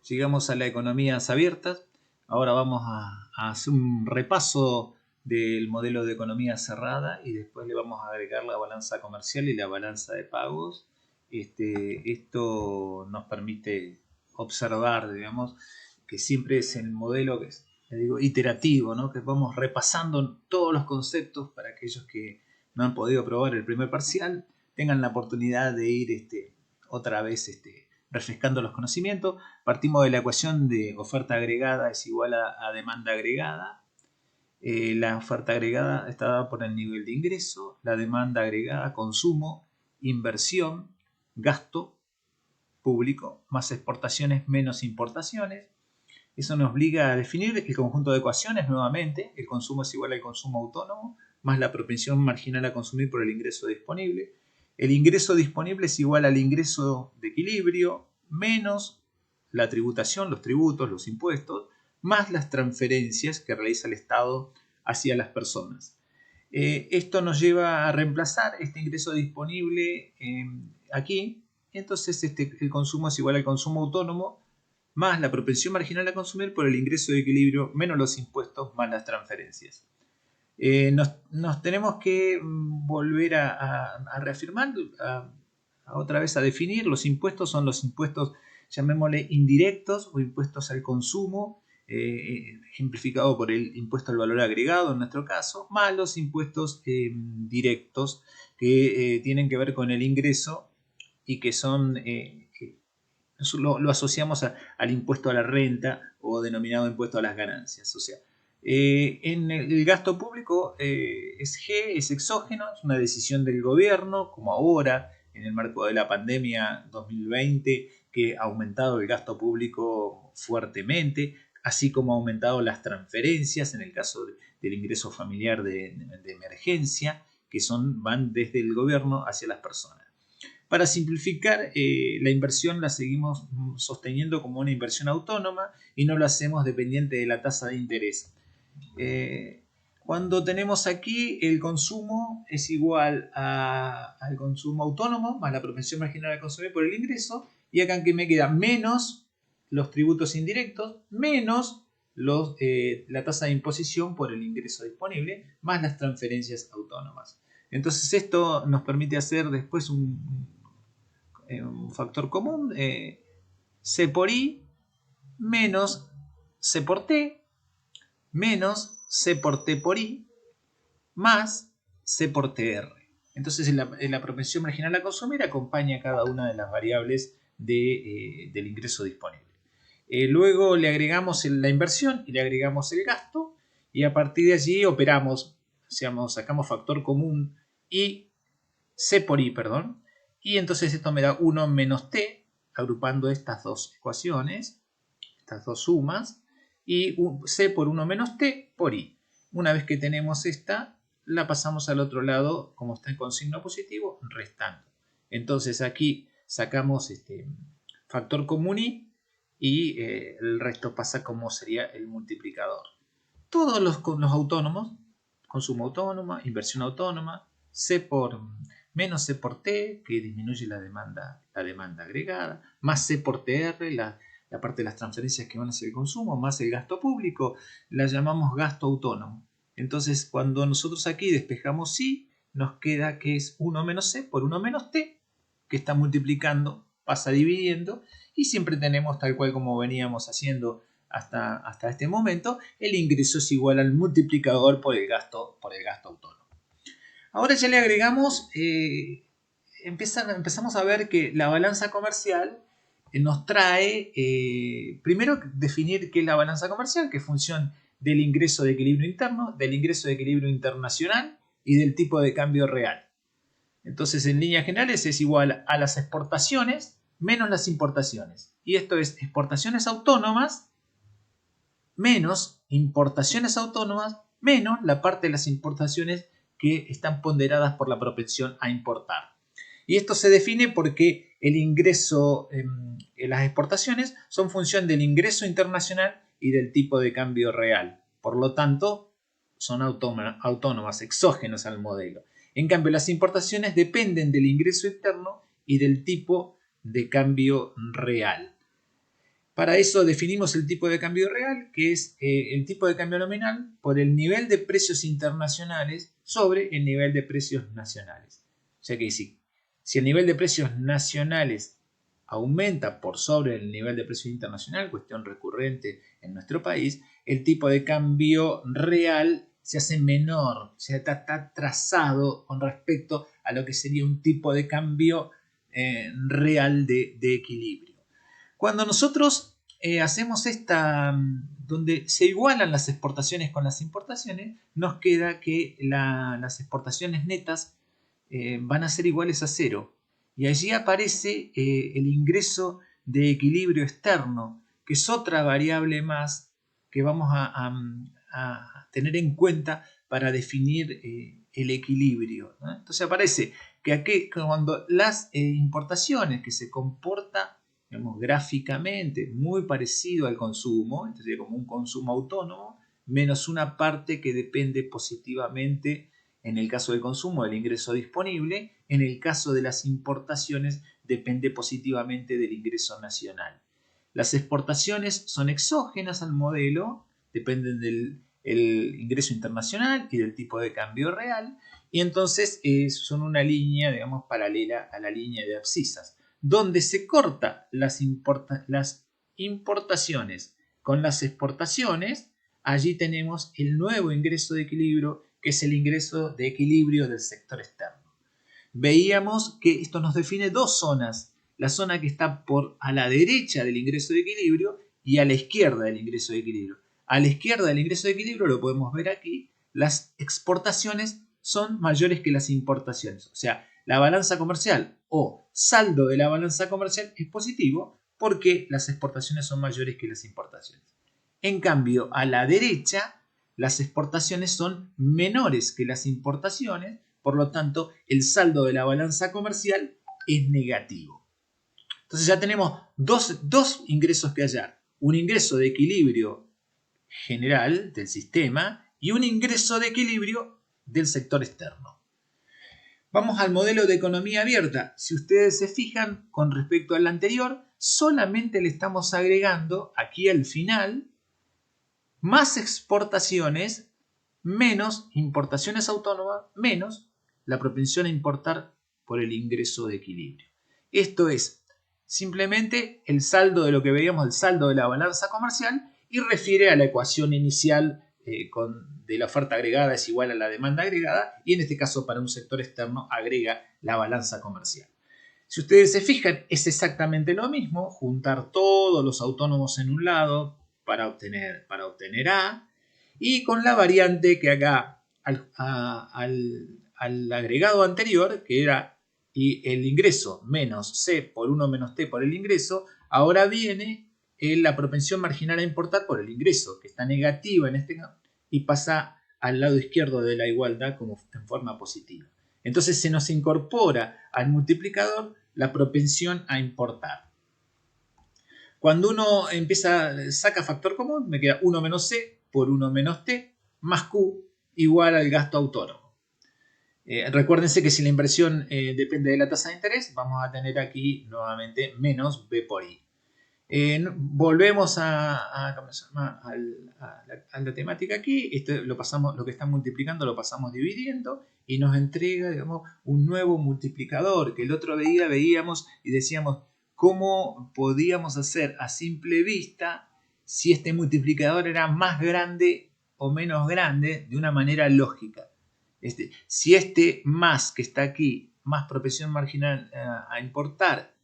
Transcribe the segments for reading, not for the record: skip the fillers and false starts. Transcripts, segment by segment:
Llegamos a las economías abiertas. Ahora vamos a hacer un repaso del modelo de economía cerrada y después le vamos a agregar la balanza comercial y la balanza de pagos. Esto nos permite observar, digamos, que siempre es el modelo que es, le digo, iterativo, ¿no? Que vamos repasando todos los conceptos para aquellos que no han podido probar el primer parcial tengan la oportunidad de ir otra vez refrescando los conocimientos. Partimos de la ecuación de oferta agregada es igual a demanda agregada. La oferta agregada está dada por el nivel de ingreso, la demanda agregada, consumo, inversión, gasto público, más exportaciones menos importaciones. Eso nos obliga a definir el conjunto de ecuaciones nuevamente. El consumo es igual al consumo autónomo, más la propensión marginal a consumir por el ingreso disponible. El ingreso disponible es igual al ingreso de equilibrio, menos la tributación, los tributos, los impuestos, más las transferencias que realiza el Estado hacia las personas. Esto nos lleva a reemplazar este ingreso disponible aquí. Entonces el consumo es igual al consumo autónomo, más la propensión marginal a consumir por el ingreso de equilibrio, menos los impuestos, más las transferencias. Nos tenemos que volver a reafirmar, otra vez a definir. Los impuestos son los impuestos, llamémosle indirectos o impuestos al consumo, ejemplificado por el impuesto al valor agregado en nuestro caso, más los impuestos directos que tienen que ver con el ingreso y que son... lo asociamos al impuesto a la renta o denominado impuesto a las ganancias. O sea, en el gasto público es G, es exógeno, es una decisión del gobierno, como ahora en el marco de la pandemia 2020, que ha aumentado el gasto público fuertemente, así como ha aumentado las transferencias en el caso del ingreso familiar de emergencia, que van desde el gobierno hacia las personas. Para simplificar, la inversión la seguimos sosteniendo como una inversión autónoma y no lo hacemos dependiente de la tasa de interés. Cuando tenemos aquí el consumo es igual al consumo autónomo más la propensión marginal a consumir por el ingreso, y acá que me queda menos los tributos indirectos, menos la tasa de imposición por el ingreso disponible, más las transferencias autónomas. Entonces esto nos permite hacer después un factor común, C por I menos C por T menos C por T por I más C por TR. Entonces la propensión marginal a consumir acompaña cada una de las variables del ingreso disponible. Luego le agregamos la inversión y le agregamos el gasto, y a partir de allí operamos, sacamos factor común y C por I, perdón, y entonces esto me da 1 menos T, agrupando estas dos ecuaciones, estas dos sumas, y C por 1 menos T por I. Una vez que tenemos esta, la pasamos al otro lado, como está con signo positivo, restando. Entonces aquí sacamos factor común I y el resto pasa como sería el multiplicador. Todos los autónomos, consumo autónomo, inversión autónoma, C por menos C por T, que disminuye la demanda agregada, más C por TR, la parte de las transferencias que van hacia el consumo, más el gasto público, la llamamos gasto autónomo. Entonces, cuando nosotros aquí despejamos I, nos queda que es 1 menos C por 1 menos T, que está multiplicando, pasa dividiendo, y siempre tenemos, tal cual como veníamos haciendo hasta este momento, el ingreso es igual al multiplicador por el gasto autónomo. Ahora ya le agregamos, empezamos a ver que la balanza comercial nos trae, primero definir qué es la balanza comercial, que es función del ingreso de equilibrio interno, del ingreso de equilibrio internacional y del tipo de cambio real. Entonces, en líneas generales es igual a las exportaciones menos las importaciones. Y esto es exportaciones autónomas menos importaciones autónomas menos la parte de las importaciones que están ponderadas por la propensión a importar. Y esto se define porque el ingreso en las exportaciones son función del ingreso internacional y del tipo de cambio real. Por lo tanto, son autónomas, exógenos al modelo. En cambio, las importaciones dependen del ingreso interno y del tipo de cambio real. Para eso definimos el tipo de cambio real, que es el tipo de cambio nominal por el nivel de precios internacionales sobre el nivel de precios nacionales. O sea que si el nivel de precios nacionales aumenta por sobre el nivel de precios internacional, cuestión recurrente en nuestro país, el tipo de cambio real se hace menor, se está trazado con respecto a lo que sería un tipo de cambio real de equilibrio. Cuando nosotros hacemos donde se igualan las exportaciones con las importaciones, nos queda que las exportaciones netas van a ser iguales a cero. Y allí aparece el ingreso de equilibrio externo, que es otra variable más que vamos a tener en cuenta para definir el equilibrio, ¿no? Entonces aparece que aquí, cuando las importaciones que se comporta, digamos, gráficamente muy parecido al consumo, entonces como un consumo autónomo, menos una parte que depende positivamente, en el caso del consumo, del ingreso disponible, en el caso de las importaciones depende positivamente del ingreso nacional. Las exportaciones son exógenas al modelo, dependen del ingreso internacional y del tipo de cambio real, y entonces son una línea, digamos, paralela a la línea de abscisas, donde se corta las importaciones con las exportaciones. Allí tenemos el nuevo ingreso de equilibrio, que es el ingreso de equilibrio del sector externo. Veíamos que esto nos define dos zonas: la zona que está a la derecha del ingreso de equilibrio y a la izquierda del ingreso de equilibrio. A la izquierda del ingreso de equilibrio, lo podemos ver aquí, las exportaciones son mayores que las importaciones. O sea, la balanza comercial o saldo de la balanza comercial es positivo porque las exportaciones son mayores que las importaciones. En cambio, a la derecha, las exportaciones son menores que las importaciones, por lo tanto, el saldo de la balanza comercial es negativo. Entonces ya tenemos dos ingresos que hallar: un ingreso de equilibrio general del sistema y un ingreso de equilibrio del sector externo. Vamos al modelo de economía abierta. Si ustedes se fijan, con respecto al anterior, solamente le estamos agregando aquí al final más exportaciones menos importaciones autónomas menos la propensión a importar por el ingreso de equilibrio. Esto es simplemente el saldo de lo que veíamos, el saldo de la balanza comercial, y refiere a la ecuación inicial de la oferta agregada es igual a la demanda agregada, y en este caso para un sector externo agrega la balanza comercial. Si ustedes se fijan, es exactamente lo mismo: juntar todos los autónomos en un lado para obtener A, y con la variante que acá al agregado anterior, que era el ingreso menos C por 1 menos T por el ingreso, ahora viene la propensión marginal a importar por el ingreso, que está negativa en este caso, y pasa al lado izquierdo de la igualdad como en forma positiva. Entonces se nos incorpora al multiplicador la propensión a importar. Cuando uno saca factor común, me queda 1 menos C por 1 menos T más Q igual al gasto autónomo. Recuérdense que si la inversión depende de la tasa de interés, vamos a tener aquí nuevamente menos B por I. Volvemos a la temática aquí. Esto lo que está multiplicando lo pasamos dividiendo y nos entrega, digamos, un nuevo multiplicador que el otro día veíamos y decíamos cómo podíamos hacer a simple vista si este multiplicador era más grande o menos grande de una manera lógica. Si este más que está aquí, más propensión marginal a importar,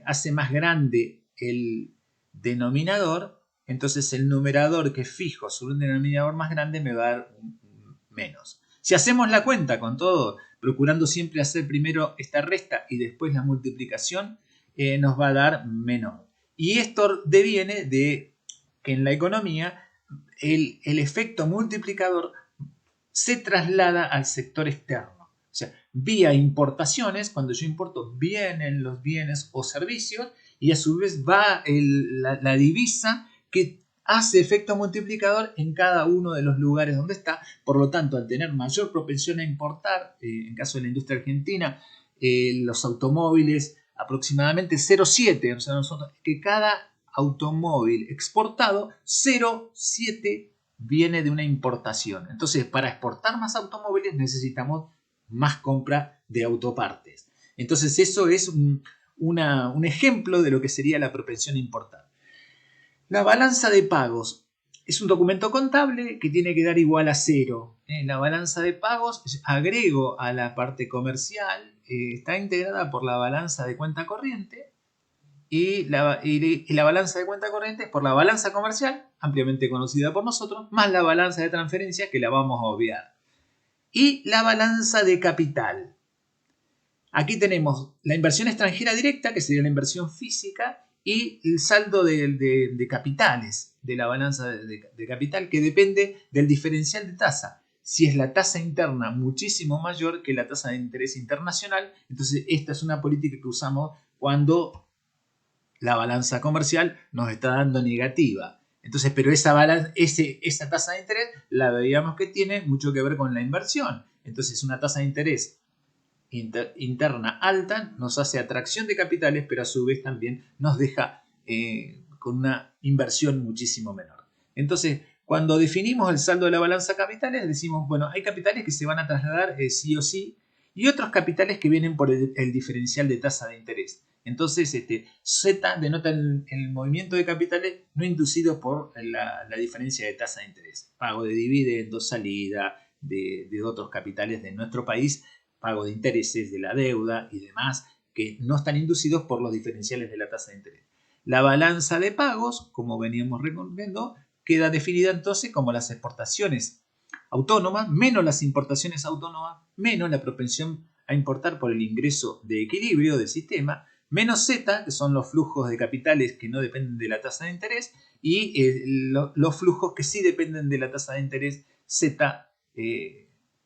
hace más grande el denominador, entonces el numerador que fijo sobre un denominador más grande me va a dar menos. Si hacemos la cuenta con todo, procurando siempre hacer primero esta resta y después la multiplicación, nos va a dar menos. Y esto deviene de que en la economía el efecto multiplicador se traslada al sector externo. O sea, vía importaciones, cuando yo importo, vienen los bienes o servicios, y a su vez va la divisa que hace efecto multiplicador en cada uno de los lugares donde está. Por lo tanto, al tener mayor propensión a importar, en caso de la industria argentina, los automóviles aproximadamente 0,7, o sea, que cada automóvil exportado, 0,7 viene de una importación. Entonces, para exportar más automóviles necesitamos más compra de autopartes. Entonces, eso es un ejemplo de lo que sería la propensión a importar. La balanza de pagos es un documento contable que tiene que dar igual a 0. La balanza de pagos, agrego a la parte comercial, está integrada por la balanza de cuenta corriente y la balanza de cuenta corriente es por la balanza comercial, ampliamente conocida por nosotros, más la balanza de transferencia, que la vamos a obviar. Y la balanza de capital. Aquí tenemos la inversión extranjera directa, que sería la inversión física, y el saldo de capitales, de la balanza de capital, que depende del diferencial de tasa. Si es la tasa interna muchísimo mayor que la tasa de interés internacional, entonces esta es una política que usamos cuando la balanza comercial nos está dando negativa. Entonces, pero esa tasa de interés la veíamos que tiene mucho que ver con la inversión. Entonces, una tasa de interés interna alta nos hace atracción de capitales, pero a su vez también nos deja con una inversión muchísimo menor. Entonces, cuando definimos el saldo de la balanza capitales, decimos, bueno, hay capitales que se van a trasladar sí o sí, y otros capitales que vienen por el diferencial de tasa de interés. Entonces, Z denota el movimiento de capitales no inducidos por la diferencia de tasa de interés. Pago de dividendos, salida de otros capitales de nuestro país, pago de intereses de la deuda y demás, que no están inducidos por los diferenciales de la tasa de interés. La balanza de pagos, como veníamos recordando, queda definida entonces como las exportaciones autónomas menos las importaciones autónomas menos la propensión a importar por el ingreso de equilibrio del sistema, menos Z, que son los flujos de capitales que no dependen de la tasa de interés, y los flujos que sí dependen de la tasa de interés, Z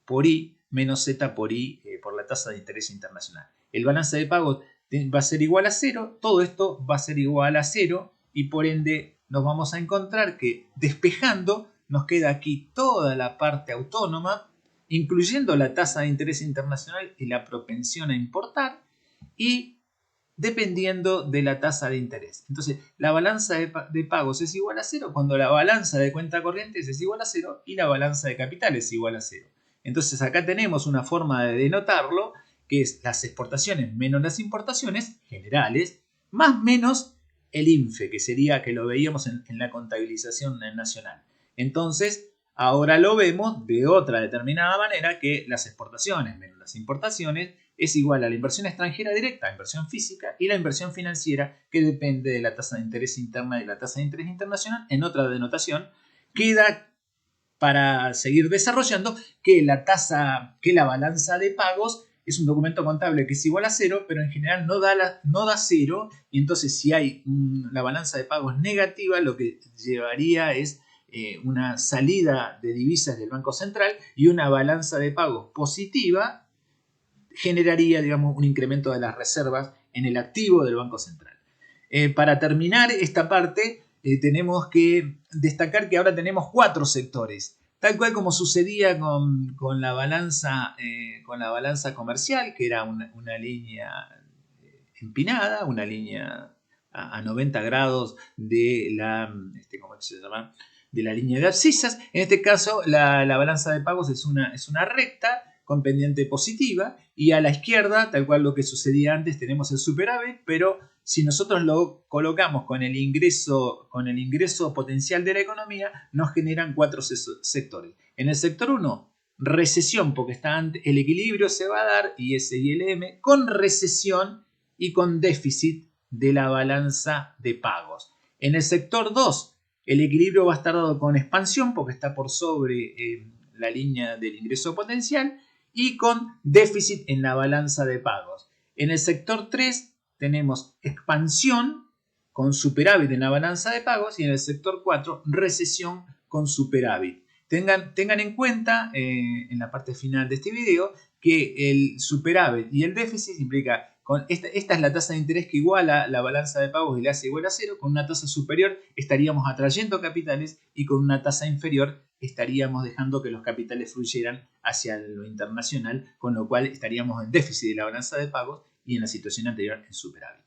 por I, menos Z por I por la tasa de interés internacional. El balance de pagos va a ser igual a 0, todo esto va a ser igual a 0 y por ende nos vamos a encontrar que despejando nos queda aquí toda la parte autónoma, incluyendo la tasa de interés internacional y la propensión a importar, y dependiendo de la tasa de interés. Entonces, la balanza de pagos es igual a 0 cuando la balanza de cuenta corrientes es igual a 0 y la balanza de capital es igual a 0. Entonces, acá tenemos una forma de denotarlo, que es las exportaciones menos las importaciones generales, más menos el INFE, que sería que lo veíamos en la contabilización nacional. Entonces, ahora lo vemos de otra determinada manera, que las exportaciones menos las importaciones es igual a la inversión extranjera directa, inversión física, y la inversión financiera, que depende de la tasa de interés interna y de la tasa de interés internacional. En otra denotación, queda para seguir desarrollando que la balanza de pagos es un documento contable que es igual a 0, pero en general no da 0, y entonces si hay la balanza de pagos negativa, lo que llevaría es una salida de divisas del Banco Central, y una balanza de pagos positiva generaría, digamos, un incremento de las reservas en el activo del Banco Central. Para terminar esta parte, tenemos que destacar que ahora tenemos 4 sectores, tal cual como sucedía con la balanza comercial, que era una línea empinada, una línea a 90 grados de ¿cómo se llama? De la línea de abscisas. En este caso, la balanza de pagos es una recta con pendiente positiva, y a la izquierda, tal cual lo que sucedía antes, tenemos el superávit, pero si nosotros lo colocamos con el ingreso potencial de la economía, nos generan 4 sectores. En el sector 1, recesión, porque el equilibrio se va a dar, IS y LM, con recesión y con déficit de la balanza de pagos. En el sector 2, el equilibrio va a estar dado con expansión, porque está por sobre la línea del ingreso potencial, y con déficit en la balanza de pagos. En el sector 3 tenemos expansión con superávit en la balanza de pagos, y en el sector 4 recesión con superávit. Tengan en cuenta en la parte final de este video que el superávit y el déficit implica esta es la tasa de interés que iguala la balanza de pagos y la hace igual a 0. Con una tasa superior estaríamos atrayendo capitales, y con una tasa inferior estaríamos dejando que los capitales fluyeran hacia lo internacional, con lo cual estaríamos en déficit de la balanza de pagos y en la situación anterior en superávit.